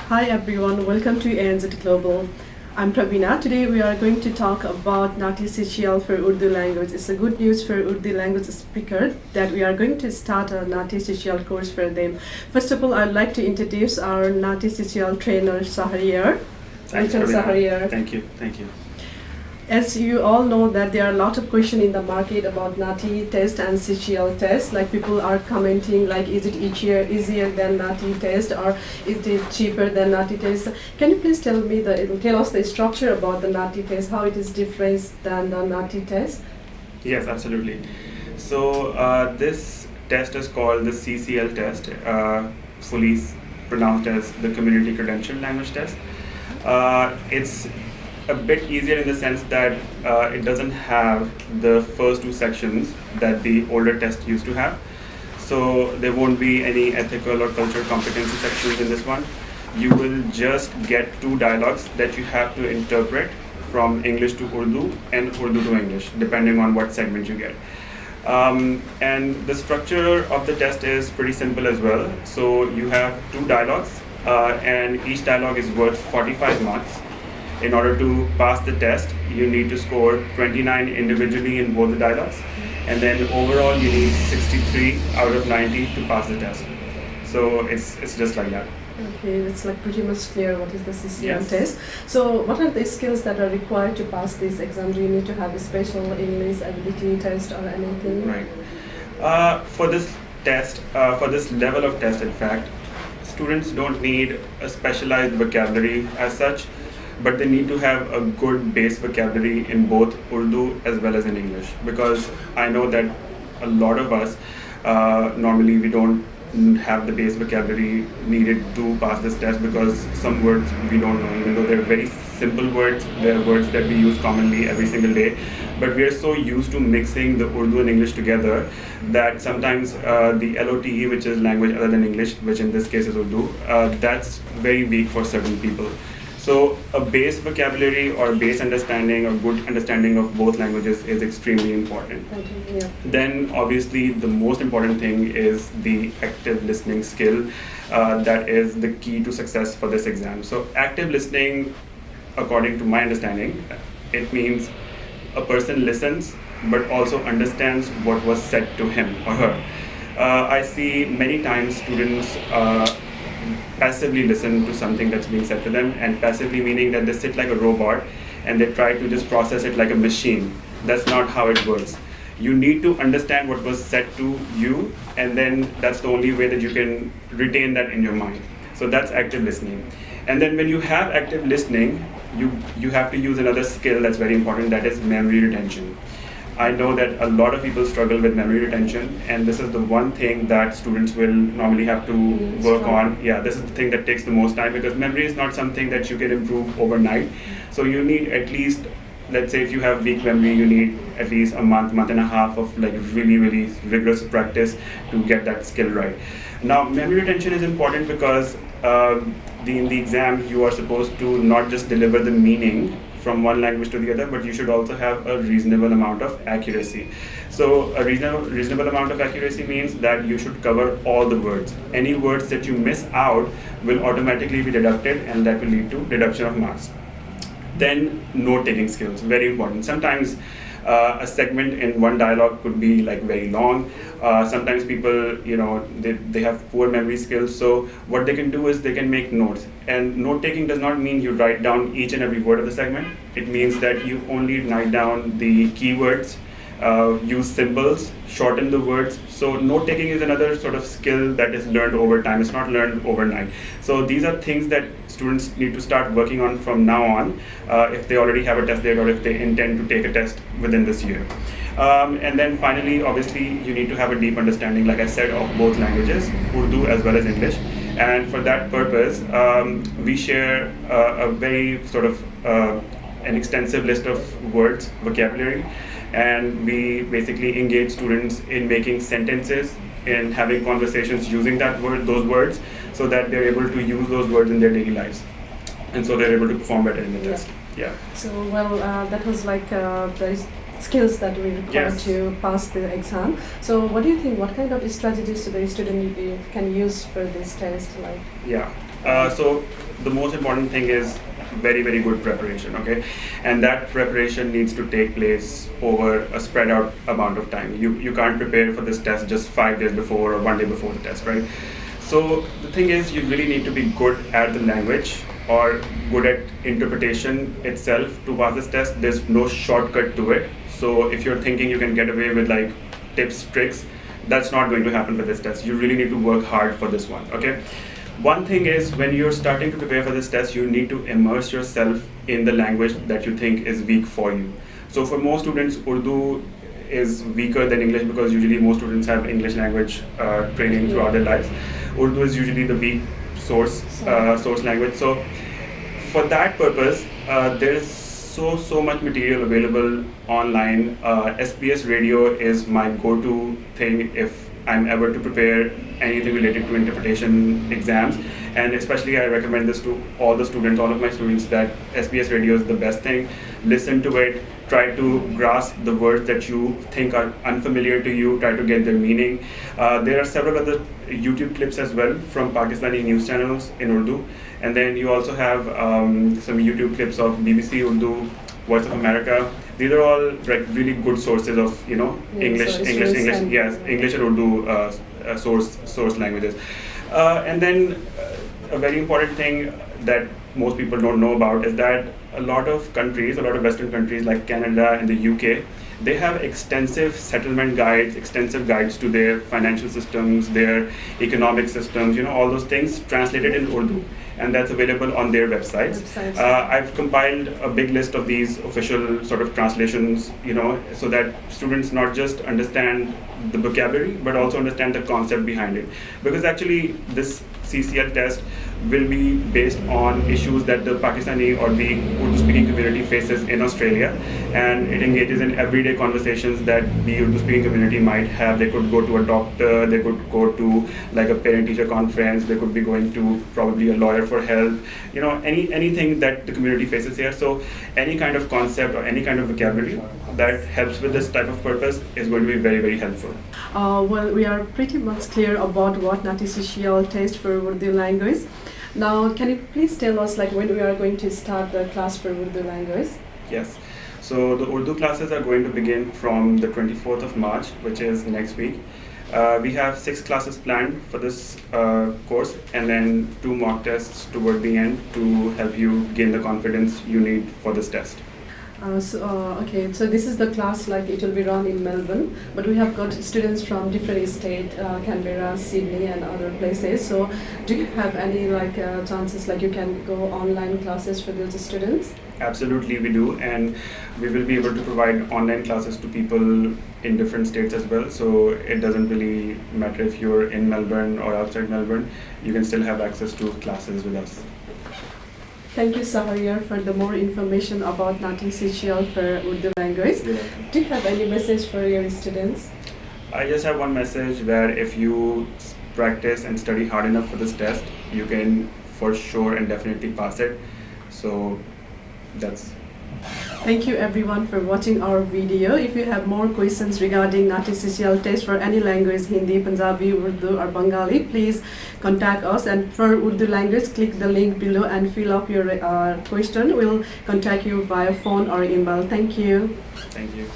Hi everyone, welcome to ANZ Global. I'm Pravina. Today we are going to talk about NAATI CCL for Urdu language. It's a good news for Urdu language speaker that we are going to start a NAATI CCL course for them. First of all, I'd like to introduce our NAATI CCL trainer, Sahariar. Welcome, Sahariar. Thank you. As you all know that there are a lot of questions in the market about NAATI test and CCL test. Like people are commenting like, is it easier than NAATI test, or is it cheaper than NAATI test? Can you please tell us the structure about the NAATI test, how it is different than the NAATI test? Yes, absolutely. So this test is called the CCL test, fully pronounced as the Community Credential Language Test. It's a bit easier in the sense that it doesn't have the first two sections that the older test used to have. So there won't be any ethical or cultural competency sections in this one. You will just get two dialogues that you have to interpret from English to Urdu and Urdu to English, depending on what segment you get. And the structure of the test is pretty simple as well. So you have two dialogues, and each dialogue is worth 45 marks. In order to pass the test, you need to score 29 individually in both the dialogues, and then overall you need 63 out of 90 to pass the test. So it's just like that. Okay, it's like pretty much clear what is the CCL test. So what are the skills that are required to pass this exam? Do you need to have a special English ability test or anything? Right. For this test, for this level of test, in fact, students don't need a specialized vocabulary as such, but they need to have a good base vocabulary in both Urdu as well as in English, because I know that a lot of us normally we don't have the base vocabulary needed to pass this test, because some words we don't know, even though they're very simple words. They're words that we use commonly every single day, but we are so used to mixing the Urdu and English together that sometimes the LOTE, which is language other than English, which in this case is Urdu, that's very weak for certain people. So a base vocabulary or base understanding or good understanding of both languages is extremely important. Yeah. Then obviously the most important thing is the active listening skill. That is the key to success for this exam. So active listening, according to my understanding, it means a person listens but also understands what was said to him or her. I see many times students passively listen to something that's being said to them, and passively meaning that they sit like a robot and they try to just process it like a machine. That's not how it works. You need to understand what was said to you, and then that's the only way that you can retain that in your mind. So that's active listening. And then when you have active listening, you have to use another skill that's very important, that is memory retention. I know that a lot of people struggle with memory retention, and this is the one thing that students will normally have to work on. Yeah, this is the thing that takes the most time, because memory is not something that you can improve overnight. So you need at least, let's say if you have weak memory, you need at least a month and a half of like really rigorous practice to get that skill right. Now, memory retention is important because in the exam you are supposed to not just deliver the meaning from one language to the other, but you should also have a reasonable amount of accuracy. So a reasonable amount of accuracy means that you should cover all the words. Any words that you miss out will automatically be deducted, and that will lead to deduction of marks. Then note-taking skills, very important. Sometimes a segment in one dialogue could be like very long. Sometimes people, they have poor memory skills. So what they can do is they can make notes. And note-taking does not mean you write down each and every word of the segment. It means that you only write down the keywords, use symbols, shorten the words. So note-taking is another sort of skill that is learned over time. It's not learned overnight. So these are things that students need to start working on from now on, if they already have a test date or if they intend to take a test within this year. And then finally, obviously, you need to have a deep understanding, like I said, of both languages, Urdu as well as English. And for that purpose, we share a very sort of an extensive list of words, vocabulary, and we basically engage students in making sentences, in having conversations using those words, so that they're able to use those words in their daily lives, and so they're able to perform better in the test. Yeah. So that was like the skills that we require to pass the exam. So what do you think? What kind of strategies the student can use for this test? So the most important thing is very, very good preparation, okay? And that preparation needs to take place over a spread out amount of time. You can't prepare for this test just 5 days before or 1 day before the test, right? So the thing is, you really need to be good at the language or good at interpretation itself to pass this test. There's no shortcut to it. So if you're thinking you can get away with like tips, tricks, that's not going to happen for this test. You really need to work hard for this one, okay? One thing is, when you're starting to prepare for this test, you need to immerse yourself in the language that you think is weak for you. So for most students, Urdu is weaker than English because usually most students have English language training throughout their lives. Urdu is usually the weak source language. So for that purpose, there is so much material available online. SBS radio is my go-to thing if I'm ever to prepare anything related to interpretation exams, and especially I recommend this to all of my students, that SBS radio is the best thing. Listen to it, try to grasp the words that you think are unfamiliar to you, try to get their meaning. There are several other YouTube clips as well from Pakistani news channels in Urdu, and then you also have some YouTube clips of BBC Urdu, Voice of America. These are all really good sources of English and Urdu source languages. And then a very important thing that most people don't know about is that a lot of Western countries like Canada and the UK, they have extensive settlement guides, extensive guides to their financial systems, their economic systems, all those things translated in Urdu, and that's available on their websites. I've compiled a big list of these official sort of translations, so that students not just understand the vocabulary, but also understand the concept behind it. Because actually, this CCL test will be based on issues that the Pakistani or the Urdu-speaking community faces in Australia, and it engages in everyday conversations that the Urdu-speaking community might have. They could go to a doctor, they could go to like a parent-teacher conference, they could be going to probably a lawyer for help, anything that the community faces here. So any kind of concept or any kind of vocabulary that helps with this type of purpose is going to be very, very helpful. Well, we are pretty much clear about what NAATI CCL test for Urdu language. Now, can you please tell us when we are going to start the class for Urdu language? Yes. So the Urdu classes are going to begin from the 24th of March, which is next week. We have 6 classes planned for this course, and then 2 mock tests toward the end to help you gain the confidence you need for this test. Okay, so this is the class, it will be run in Melbourne, but we have got students from different states, Canberra, Sydney and other places. So do you have any chances you can go online classes for those students? Absolutely, we do, and we will be able to provide online classes to people in different states as well. So it doesn't really matter if you're in Melbourne or outside Melbourne, you can still have access to classes with us. Thank you, Sahariar, for the more information about NAATI CCL for Urdu language. Do you have any message for your students? I just have one message, where if you practice and study hard enough for this test, you can for sure and definitely pass it. So that's. Thank you everyone for watching our video. If you have more questions regarding NAATI CCL test for any language, Hindi, Punjabi, Urdu or Bengali, please contact us. And for Urdu language, click the link below and fill up your question. We'll contact you via phone or email. Thank you. Thank you.